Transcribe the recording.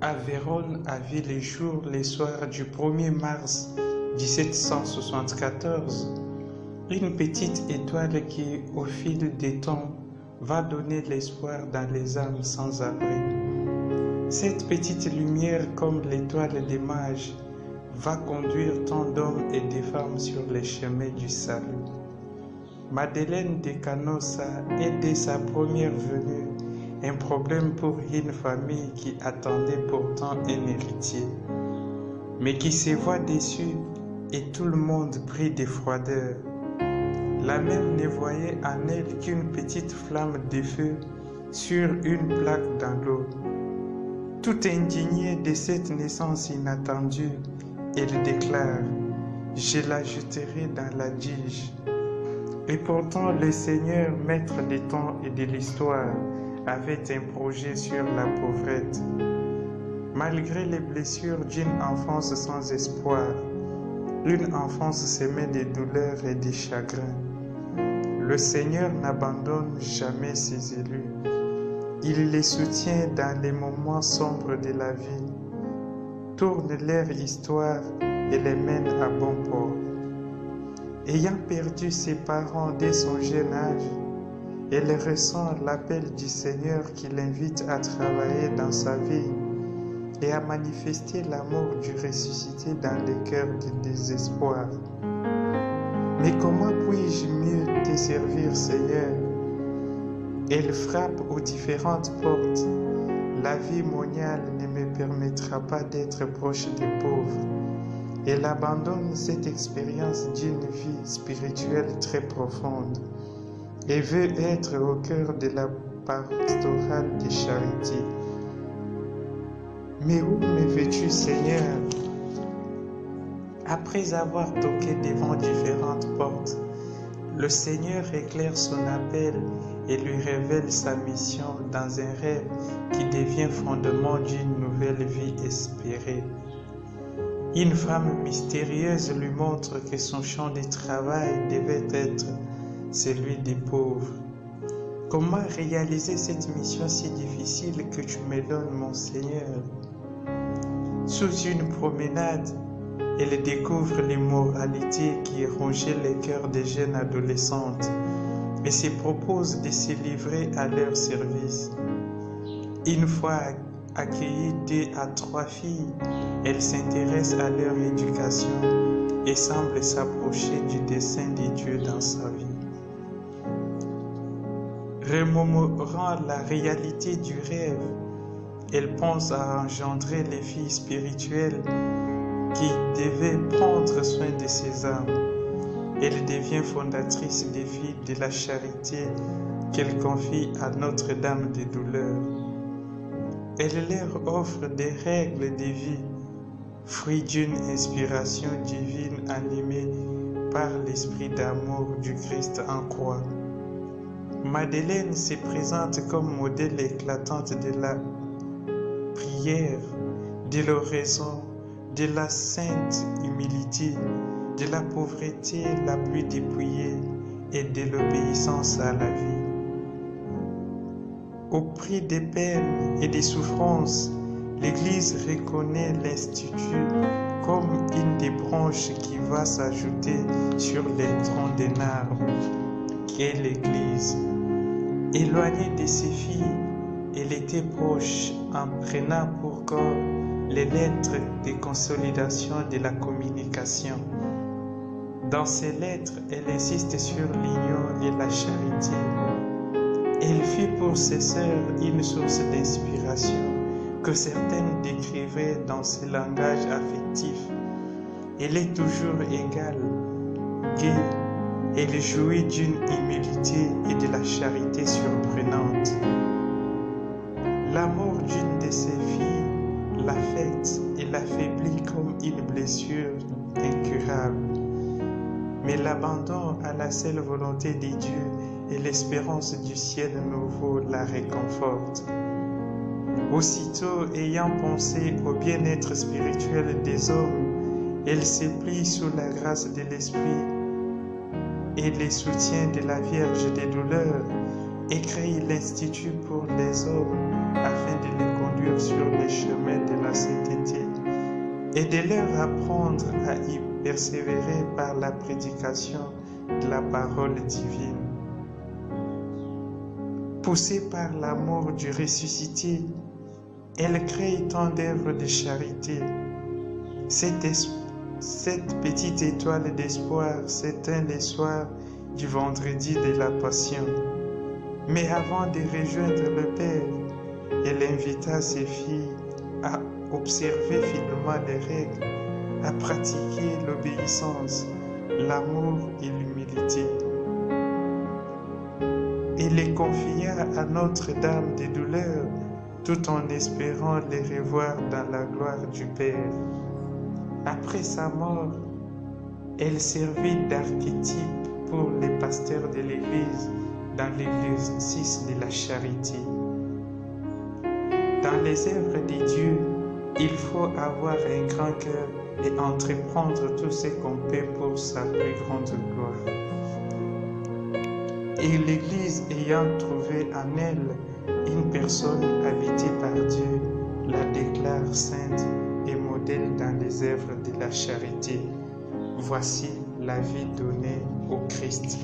à Vérone a vu le jour le soir du 1er mars 1774, une petite étoile qui, au fil des temps, va donner l'espoir dans les âmes sans abri. Cette petite lumière, comme l'étoile des mages, va conduire tant d'hommes et de femmes sur les chemins du salut. Madeleine de Canossa est dès sa première venue un problème pour une famille qui attendait pourtant un héritier, mais qui se voit déçue et tout le monde pris de froideur. La mère ne voyait en elle qu'une petite flamme de feu sur une plaque dans l'eau. Tout indignée de cette naissance inattendue, elle déclare « Je la jeterai dans la Dige ». Et pourtant le Seigneur, maître des temps et de l'histoire, avait un projet sur la pauvrette. Malgré les blessures d'une enfance sans espoir, une enfance semée de douleurs et de chagrins, le Seigneur n'abandonne jamais ses élus. Il les soutient dans les moments sombres de la vie, tourne leur histoire et les mène à bon port. Ayant perdu ses parents dès son jeune âge, elle ressent l'appel du Seigneur qui l'invite à travailler dans sa vie et à manifester l'amour du ressuscité dans les cœurs du désespoir. Mais comment puis-je mieux te servir, Seigneur? Elle frappe aux différentes portes. La vie moniale ne me permettra pas d'être proche des pauvres. Elle abandonne cette expérience d'une vie spirituelle très profonde et veut être au cœur de la pastorale de charité. Mais où me veux-tu, Seigneur? Après avoir toqué devant différentes portes, le Seigneur éclaire son appel et lui révèle sa mission dans un rêve qui devient fondement d'une nouvelle vie espérée. Une femme mystérieuse lui montre que son champ de travail devait être celui des pauvres. Comment réaliser cette mission si difficile que tu me donnes, mon Seigneur? Sous une promenade, elle découvre l'immoralité qui rongeait les cœurs des jeunes adolescentes et se propose de se livrer à leur service. Une fois accueillie 2 à 3 filles, elle s'intéresse à leur éducation et semble s'approcher du dessein de Dieu dans sa vie. Remémorant la réalité du rêve, elle pense à engendrer les filles spirituelles qui devaient prendre soin de ses âmes. Elle devient fondatrice des filles de la charité qu'elle confie à Notre-Dame des douleurs. Elle leur offre des règles de vie, fruit d'une inspiration divine animée par l'esprit d'amour du Christ en croix. Madeleine se présente comme modèle éclatante de la prière, de l'oraison, de la sainte humilité, de la pauvreté la plus dépouillée et de l'obéissance à la vie. Au prix des peines et des souffrances, l'Église reconnaît l'Institut comme une des branches qui va s'ajouter sur les troncs d'un arbre, qu'est l'Église. Éloignée de ses filles, elle était proche en prenant pour corps les lettres de consolidation de la communication. Dans ces lettres, elle insiste sur l'union et la charité. Elle fut pour ses sœurs une source d'inspiration que certaines décrivaient dans ce langage affectif. Elle est toujours égale, gaie, elle jouit d'une humilité et de la charité surprenante. L'amour d'une de ses filles l'affecte et l'affaiblit comme une blessure incurable. Mais l'abandon à la seule volonté de Dieu et l'espérance du ciel nouveau la réconfortent. Aussitôt, ayant pensé au bien-être spirituel des hommes, elle se plie sous la grâce de l'Esprit et les soutiens de la Vierge des douleurs et crée l'Institut pour les hommes afin de les conduire conduire sur les chemins de la sainteté et de leur apprendre à y persévérer par la prédication de la parole divine. Poussée par l'amour du ressuscité, elle crée tant d'œuvres de charité. Cette petite étoile d'espoir s'éteint les soirs du vendredi de la Passion. Mais avant de rejoindre le Père, elle invita ses filles à observer fidèlement les règles, à pratiquer l'obéissance, l'amour et l'humilité. Et les confia à Notre-Dame des douleurs, tout en espérant les revoir dans la gloire du Père. Après sa mort, elle servit d'archétype pour les pasteurs de l'Église dans l'exercice de la charité. Dans les œuvres de Dieu, il faut avoir un grand cœur et entreprendre tout ce qu'on peut pour sa plus grande gloire. Et l'Église ayant trouvé en elle une personne habitée par Dieu, la déclare sainte et modèle dans les œuvres de la charité. Voici la vie donnée au Christ.